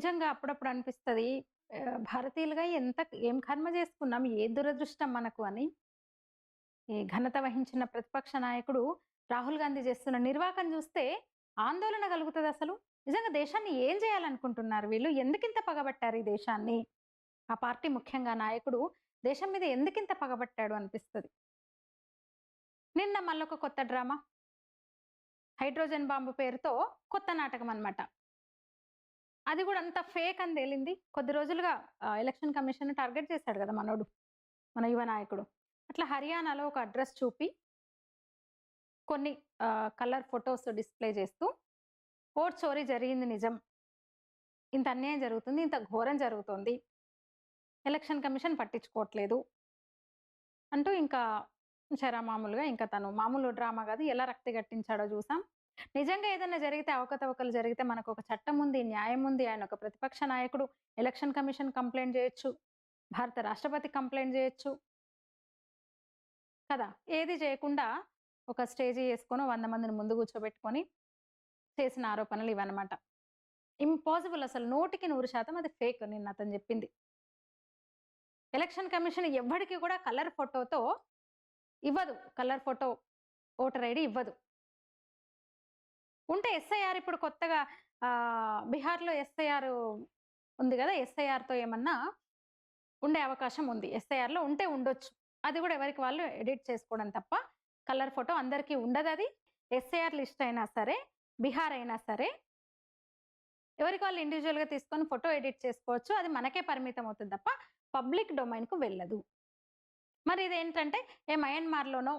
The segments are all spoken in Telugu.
నిజంగా అప్పుడప్పుడు అనిపిస్తది. భారతీయులుగా ఏం కర్మ చేసుకున్నాం, ఏ దురదృష్టం మనకు అని. ఈ ఘనత వహించిన ప్రతిపక్ష నాయకుడు రాహుల్ గాంధీ చేస్తున్న నిర్వాకం చూస్తే ఆందోళన కలుగుతదసలు. నిజంగా దేశాన్ని ఏం చేయాలనుకుంటున్నారు వీళ్ళు? ఎందుకింత పగబట్టారు ఈ దేశాన్ని? ఆ పార్టీ ముఖ్యంగా నాయకుడు దేశం మీద ఎందుకింత పగబట్టాడు అనిపిస్తది. నిన్న మళ్ళొక కొత్త డ్రామా. హైడ్రోజన్ బాంబు పేరుతో కొత్త నాటకం అన్నమాట. అది గూడా అంత ఫేక్ అని తేలింది. కొద్ది రోజులుగా ఎలక్షన్ కమిషన్ టార్గెట్ చేశాడు గదా మనోడు. మన యువ నాయకుడు. అట్లా హర్యానాలో ఒక అడ్రెస్ చూపి కొన్ని కలర్ ఫోటోస్ డిస్‌ప్లే చేస్తూ ఓట్ చోరీ జరిగింది నిజం. ఇంత అన్యాయం జరుగుతుంది. ఇంత ఘోరం జరుగుతోంది. ఎలక్షన్ కమిషన్ పట్టించుకోవట్లేదు. అంటూ ఇంకా మామూలుగా ఇంకా తను మామూలు డ్రామా కాదు. ఎలా రక్తి గట్టించాడో చూసాం. నిజంగా ఏదన్నా జరిగితే అవకతవకలు జరిగితే మనకొక చట్టం ఉంది, న్యాయం ఉంది. ఆయన ఒక ప్రతిపక్ష నాయకుడు. ఎలక్షన్ కమిషన్ కంప్లెయింట్ చేయొచ్చు. భారత రాష్ట్రపతి కంప్లెయింట్ చేయొచ్చు. కదా! ఏది చేయకుండా ఒక స్టేజీ యేసుకొని 100 మందిని ముందు కూర్చోబెట్టుకొని చేసిన ఆరోపణలు ఇవన్నమాట. ఇంపాసిబుల్ అసలు 100% అది ఫేక్ నిన్న అతను చెప్పింది. ఎలక్షన్ కమిషన్ ఎవ్వడికి కూడా కలర్ ఫోటోతో ఇవ్వదు. కలర్ ఫోటో ఓటర్ ఐడీ ఇవ్వదు. ఉంటే ఎస్ఐఆర్ ఇప్పుడు కొత్తగా బీహార్‌లో ఎస్ఐఆర్ ఉంది గదా! ఎస్ఐఆర్‌తో ఏమన్నా ఉండే అవకాశం ఉంది. ఎస్ఐఆర్‌లో ఉంటే ఉండొచ్చు. అది గూడా ఎవరికి వాళ్ళు ఎడిట్ చేసుకోవడం తప్ప కలర్ ఫోటో అందరికీ ఉండదది. ఎస్ఐఆర్ లిస్ట్ అయినా సరే, బీహార్ అయినా సరే ఎవరికి వాళ్ళు ఇండివిడ్యుయల్‌గా తీసుకొని ఫోటో ఎడిట్ చేసుకోవచ్చు. అది మనకే పరిమితం అవుతుంది తప్ప పబ్లిక్ డొమైన్‌కు వెళ్ళదు. మరి ఇదేంటంటే మయన్మార్‌లోనో,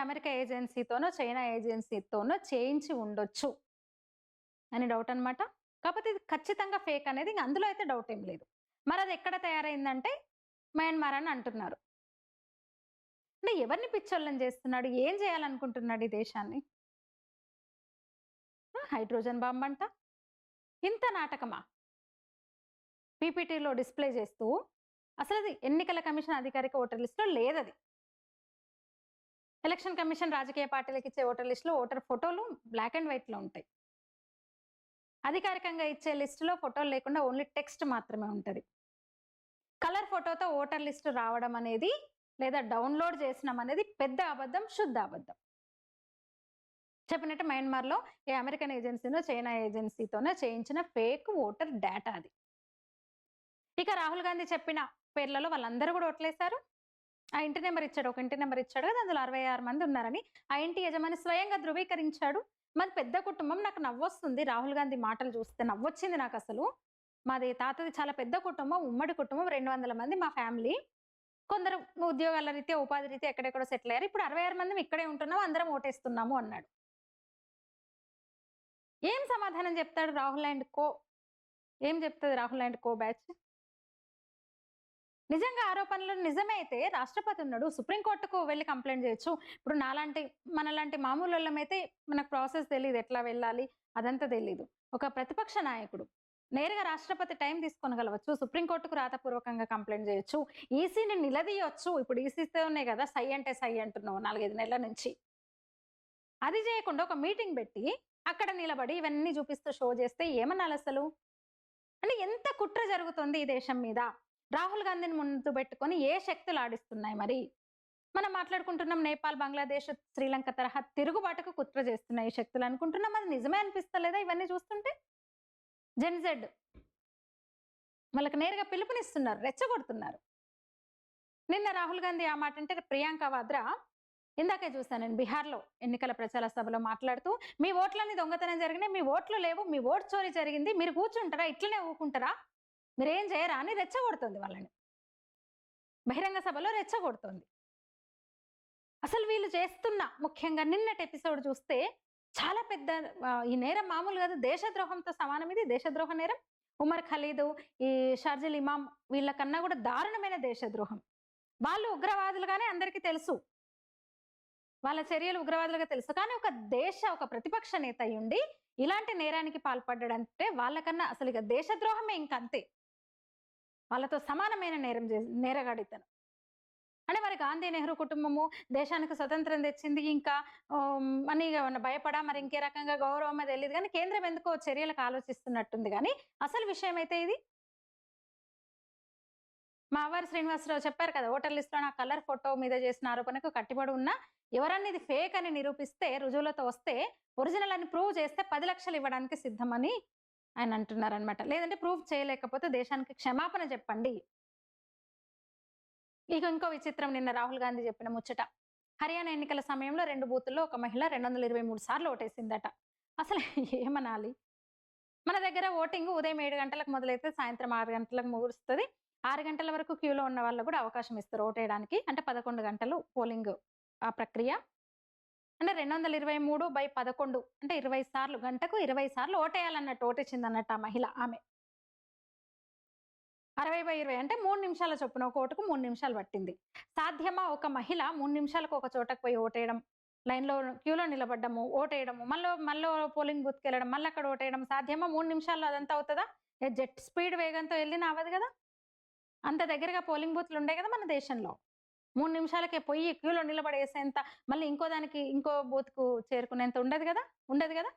అమెరికా ఏజెన్సీతోనో, చైనా ఏజెన్సీతోనో చేయించి ఉండొచ్చు అని డౌట్ అన్నమాట. కాకపోతే ఇది ఖచ్చితంగా ఫేక్ అనేది ఇంక అందులో అయితే డౌట్ ఏం లేదు. మరది ఎక్కడ తయారైందంటే మయన్మార్ అని అంటున్నారు. అంటే ఎవరిని పిచ్చోళ్ళని చేస్తున్నాడు? ఏం చేయాలనుకుంటున్నాడు ఈ దేశాన్ని? హైడ్రోజన్ బాంబ్ అంట. ఇంత నాటకమా? పీపీటీలో డిస్‌ప్లే చేస్తూ అసలది ఎన్నికల కమిషన్ అధికారిక ఓటర్ లిస్ట్‌లో లేదది. ఎలక్షన్ కమిషన్ రాజకీయ పార్టీలకు ఇచ్చే ఓటర్ లిస్ట్‌లో ఓటర్ ఫోటోలు బ్లాక్ అండ్ వైట్‌లో ఉంటాయి. అధికారికంగా ఇచ్చే లిస్ట్‌లో ఫోటోలు లేకుండా ఓన్లీ టెక్స్ట్ మాత్రమే ఉంటది. కలర్ ఫోటోతో ఓటర్ లిస్ట్ రావడం అనేది లేదా డౌన్‌లోడ్ చేసినాం అనేది పెద్ద అబద్ధం, శుద్ధ అబద్ధం. చెప్పినట్టు మయన్మార్‌లో అమెరికన్ ఏజెన్సీనో, చైనా ఏజెన్సీతోనో చేయించిన ఫేక్ ఓటర్ డేటా అది. ఇక రాహుల్ గాంధీ చెప్పిన పేర్లలో వాళ్ళందరూ కూడా ఓట్లేశారు. ఆ ఇంటి నంబర్ ఇచ్చాడు. ఒక ఇంటి నంబర్ ఇచ్చాడు కదా! అందులో 66 మంది ఉన్నారని ఆ ఇంటి యజమాని స్వయంగా ధృవీకరించాడు. మాది పెద్ద కుటుంబం. నాకు నవ్వొస్తుంది. రాహుల్ గాంధీ మాటలు చూస్తే నవ్వొచ్చింది నాకసలు. మాది తాతది చాలా పెద్ద కుటుంబం. ఉమ్మడి కుటుంబం. 200 మంది మా ఫ్యామిలీ. కొందరు ఉద్యోగాల రీత్యా, ఉపాధి రీత్యా ఎక్కడెక్కడో సెటిల్ అయ్యారు. ఇప్పుడు 66 మందిమి ఇక్కడే ఉంటున్నాం. అందరం ఓటేస్తున్నాము అన్నాడు. ఏం సమాధానం చెప్తాడు రాహుల్ అండ్ కో? ఏం చెప్తది రాహుల్ అండ్ కో బ్యాచ్? నిజంగా ఆరోపణలు నిజమే అయితే రాష్ట్రపతి ఉన్నాడు. సుప్రీం కోర్టుకు వెళ్లి కంప్లెయింట్ చేయొచ్చు. ఇప్పుడు మనలాంటి మామూలోళ్ళమైతే మనకు ప్రాసెస్ తెలీదు. ఎట్లా వెళ్ళాలి అదంతా తెలీదు. ఒక ప్రతిపక్ష నాయకుడు నేరుగా రాష్ట్రపతి టైం తీసుకొనగలవచ్చు. సుప్రీం కోర్టుకు రాతపూర్వకంగా కంప్లెయింట్ చేయొచ్చు. ఈసీని నిలదీయొచ్చు. ఇప్పుడు ఈసీతోనే కదా సై అంటే సై అంటున్నావు 4, 5 నెలల నుంచి. అది చేయకుండా ఒక మీటింగ్ పెట్టి అక్కడ నిలబడి ఇవన్నీ చూపిస్తూ షో చేస్తే ఏమనాలసలు? అంటే ఎంత కుట్ర జరుగుతుంది ఈ దేశం మీద? రాహుల్ గాంధీని ముందు పెట్టుకొని ఏ శక్తులు ఆడిస్తున్నాయి మరి? మనం మాట్లాడుకుంటున్నాం నేపాల్, బంగ్లాదేశ్, శ్రీలంక తరహా తిరుగుబాటుకు కుట్ర చేస్తున్నాయి ఈ శక్తులు అనుకుంటున్నాం. అది నిజమే అనిపిస్తలేదా ఇవన్నీ చూస్తుంటే? జెన్‌జెడ్ వాళ్ళకి నేరుగా పిలుపునిస్తున్నారు. రెచ్చగొడుతున్నారు. నిన్న రాహుల్ గాంధీ ఆ మాట అంటే ప్రియాంక వాద్రా ఇందాకే చూసాను నేను బీహార్‌లో ఎన్నికల ప్రచార సభలో మాట్లాడుతూ, "మీ ఓట్లన్నీ దొంగతనం జరిగినాయి. మీ ఓట్లు లేవు. మీ ఓట్ చోరీ జరిగింది. మీరు కూర్చుంటారా? ఇట్లనే ఊకుంటారా? మీరేం చేయరా?" అని రెచ్చగొడుతోంది వాళ్ళని. బహిరంగ సభలో రెచ్చగొడుతోంది. అసలు వీళ్ళు చేస్తున్న ముఖ్యంగా నిన్నటి ఎపిసోడ్ చూస్తే చాలా పెద్ద ఈ నేరం మామూలు కాదు. దేశద్రోహంతో సమానం ఇది. దేశద్రోహ నేరం. ఉమర్ ఖలీదు, ఈ షర్జిల్ ఇమాం వీళ్ళకన్నా కూడా దారుణమైన దేశద్రోహం. వాళ్ళు ఉగ్రవాదులుగానే అందరికీ తెలుసు. వాళ్ళ చర్యలు ఉగ్రవాదులుగా తెలుసు. కానీ ఒక ప్రతిపక్ష నేత అయ్యుండి ఇలాంటి నేరానికి పాల్పడ్డాడంటే వాళ్ళకన్నా అసలు ఇక దేశద్రోహమే ఇంకంతే. వాళ్ళతో సమానమైన నేరగాడితను. అంటే మరి గాంధీ నెహ్రూ కుటుంబము దేశానికి స్వతంత్రం తెచ్చింది. ఇంకా అని ఏమన్నా భయపడా మరి ఇంకే రకంగా గౌరవమో తెలీదు గానీ, కేంద్రం ఎందుకో చర్యలకు ఆలోచిస్తున్నట్టుంది గానీ, అసలు విషయం అయితే ఇది. మా అవ్వారు శ్రీనివాసరావు చెప్పారు కదా! ఓటర్ లిస్ట్‌లో నా కలర్ ఫోటో మీద చేసిన ఆరోపణకు కట్టుబడి ఉన్నా, ఎవరన్నా ఇది ఫేక్ అని నిరూపిస్తే, రుజువులతో వస్తే, ఒరిజినల్ అని ప్రూవ్ చేస్తే 10,00,000 ఇవ్వడానికి సిద్ధమని ఆయన అంటున్నారనమాట. లేదంటే ప్రూవ్ చేయలేకపోతే దేశానికి క్షమాపణ చెప్పండి. ఇక ఇంకో విచిత్రం నిన్న రాహుల్ గాంధీ చెప్పిన ముచ్చట. హర్యానా ఎన్నికల సమయంలో 2 బూతుల్లో ఒక మహిళ 223 సార్లు ఓటేసిందట. అసలు ఏమనాలి? మన దగ్గర ఓటింగ్ ఉదయం 7 గంటలకు మొదలైతే సాయంత్రం 6 గంటలకు ముగుస్తది. 6 గంటల వరకు క్యూలో ఉన్న వాళ్ళకి కూడా అవకాశం ఇస్తారు ఓటేయడానికి. అంటే 11 గంటలు పోలింగ్ ఆ ప్రక్రియ. అంటే 223/11 అంటే 20 సార్లు గంటకు 20 సార్లు ఓటేయాలన్నట్టు ఓటేసిందన్నట్టు ఆ మహిళ ఆమె. 60/20 అంటే 3 నిమిషాల చొప్పున ఒక ఓటుకు 3 నిమిషాలు పట్టింది. సాధ్యమా ఒక మహిళ 3 నిమిషాలకు ఒక చోటకు పోయి ఓటేయడం, లైన్‌లో క్యూలో నిలబడ్డము, ఓటేయడము, మళ్ళో పోలింగ్ బూత్‌కెళ్ళడం, మళ్ళక్కడ ఓటేయడం సాధ్యమా? 3 నిమిషాల్లో అదంతా అవుతదా? జెట్ స్పీడ్ వేగంతో ఎళ్ళినా అవ్వదు గదా! అంత దగ్గరగా పోలింగ్ బూత్‌లు ఉండే గదా మన దేశంలో. 3 నిమిషాలకే పొయ్యి క్యూలో నిలబడేసేంత మళ్ళీ ఇంకో దానికి ఇంకో బూత్‌కు చేరుకునేంత ఉండదు గదా! ఉండదు గదా!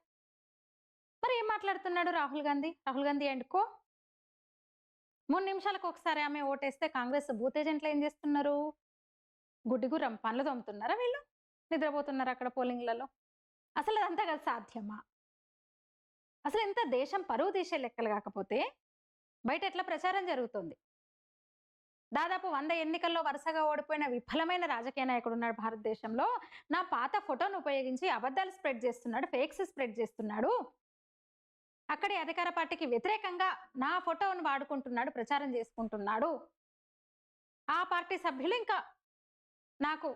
మరి ఏం మాట్లాడుతున్నాడు రాహుల్ గాంధీ? Rahul Gandhi and co. 3 నిమిషాలకు ఒకసారి ఆమె ఓటేస్తే కాంగ్రెస్ బూత్ ఏజెంట్లు ఏం జేస్తున్నారు? గుడ్డిగుర్రం పనులు తోముతున్నారా వీళ్ళు? నిద్రపోతున్నారా అక్కడ పోలింగ్‌లలో? అసలు అదంతా కాదు సాధ్యమా? అసలు ఎంత దేశం పరువు తీసే లెక్కలు గాకపోతే బయట ఎట్లా ప్రచారం జరుగుతోంది? దాదాపు 100 ఎన్నికల్లో వరుసగా ఓడిపోయిన విఫలమైన రాజకీయ నాయకుడున్నాడు భారతదేశంలో. నా పాత ఫోటోను ఉపయోగించి అబద్ధాలు స్ప్రెడ్ చేస్తున్నాడు. ఫేక్స్ స్ప్రెడ్ చేస్తున్నాడు. అక్కడి అధికార పార్టీకి వ్యతిరేకంగా నా ఫోటోను వాడుకుంటున్నాడు, ప్రచారం చేసుకుంటున్నాడు. ఆ పార్టీ సభ్యులు ఇంకా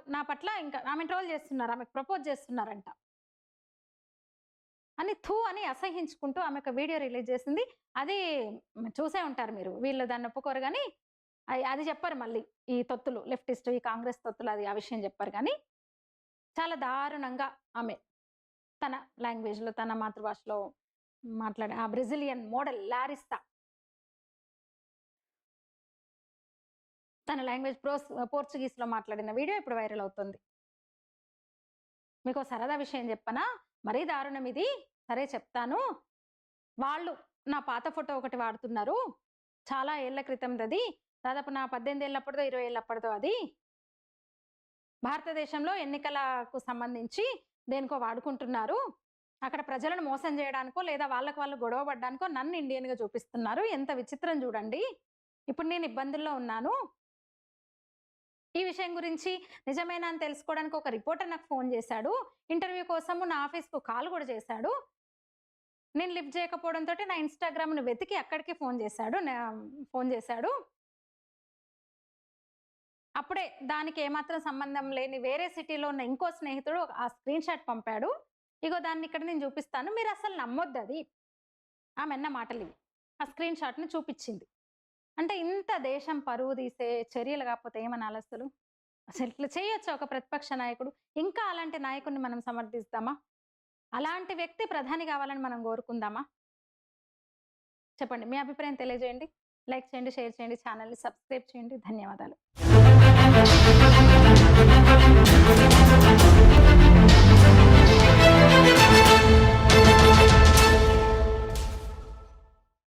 నా పట్ల ఇంకా ఆమెను ట్రోల్ చేస్తున్నారు. ఆమెకు ప్రపోజ్ చేస్తున్నారంట. అని థూ అని అసహ్యించుకుంటూ ఆమె ఒక వీడియో రిలీజ్ చేసింది. అది చూసే ఉంటారు మీరు. వీళ్ళు దాన్ని ఒప్పుకోరు గానీ అది చెప్పరు మళ్ళీ. ఈ తొత్తులు లెఫ్టిస్ట్, ఈ కాంగ్రెస్ తొత్తులు అది ఆ విషయం చెప్పరు గానీ, చాలా దారుణంగా ఆమె తన లాంగ్వేజ్‌లో, తన మాతృభాషలో మాట్లాడే ఆ బ్రెజిలియన్ మోడల్ లారిస్సా తన లాంగ్వేజ్ పోర్చుగీస్‌లో మాట్లాడిన వీడియో ఇప్పుడు వైరల్ అవుతుంది. మీకో సరదా విషయం చెప్పనా? మరీ దారుణం ఇది. సరే చెప్తాను. వాళ్ళు నా పాత ఫోటో ఒకటి వాడుతున్నారు. చాలా ఏళ్ల క్రితందది. దాదాపు నా 18 ఏళ్ళప్పటిదో, 20 ఏళ్ళప్పటిదో అది. భారతదేశంలో ఎన్నికలకు సంబంధించి దేనికో వాడుకుంటున్నారు. అక్కడ ప్రజలను మోసం చేయడానికో, లేదా వాళ్ళకి వాళ్ళు గొడవ పడ్డానికో నన్ను ఇండియన్‌గా చూపిస్తున్నారు. ఎంత విచిత్రం చూడండి. ఇప్పుడు నేను ఇబ్బందుల్లో ఉన్నాను. ఈ విషయం గురించి నిజమేనా అని తెలుసుకోవడానికి ఒక రిపోర్టర్ నాకు ఫోన్ చేశాడు. ఇంటర్వ్యూ కోసము నా ఆఫీస్‌కు కాల్ కూడా చేశాడు. నేను లిఫ్ట్ చేయకపోవడంతోటి నా ఇన్‌స్టాగ్రామ్‌ను వెతికి అక్కడికి ఫోన్ చేశాడు. అప్పుడే దానికి ఏమాత్రం సంబంధం లేని వేరే సిటీలో ఉన్న ఇంకో స్నేహితుడు ఆ స్క్రీన్ షాట్ పంపాడు. ఇగో దాన్ని ఇక్కడ నేను చూపిస్తాను. మీరసలు నమ్మొద్దది. ఆమె అన్న మాటలివి. ఆ స్క్రీన్ షాట్‌ని చూపిచ్చింది. అంటే ఇంత దేశం పరువు తీసే చర్యలు కాకపోతే ఏమనాలసలు? అసలిట్లా చేయొచ్చా ఒక ప్రతిపక్ష నాయకుడు? ఇంకా అలాంటి నాయకుడిని మనం సమర్థిస్తామా? అలాంటి వ్యక్తి ప్రధాని కావాలని మనం కోరుకుందామా? చెప్పండి. మీ అభిప్రాయం తెలియజేయండి. లైక్ చేయండి, షేర్ చేయండి, ఛానెల్‌ని సబ్స్క్రైబ్ చేయండి. ధన్యవాదాలు.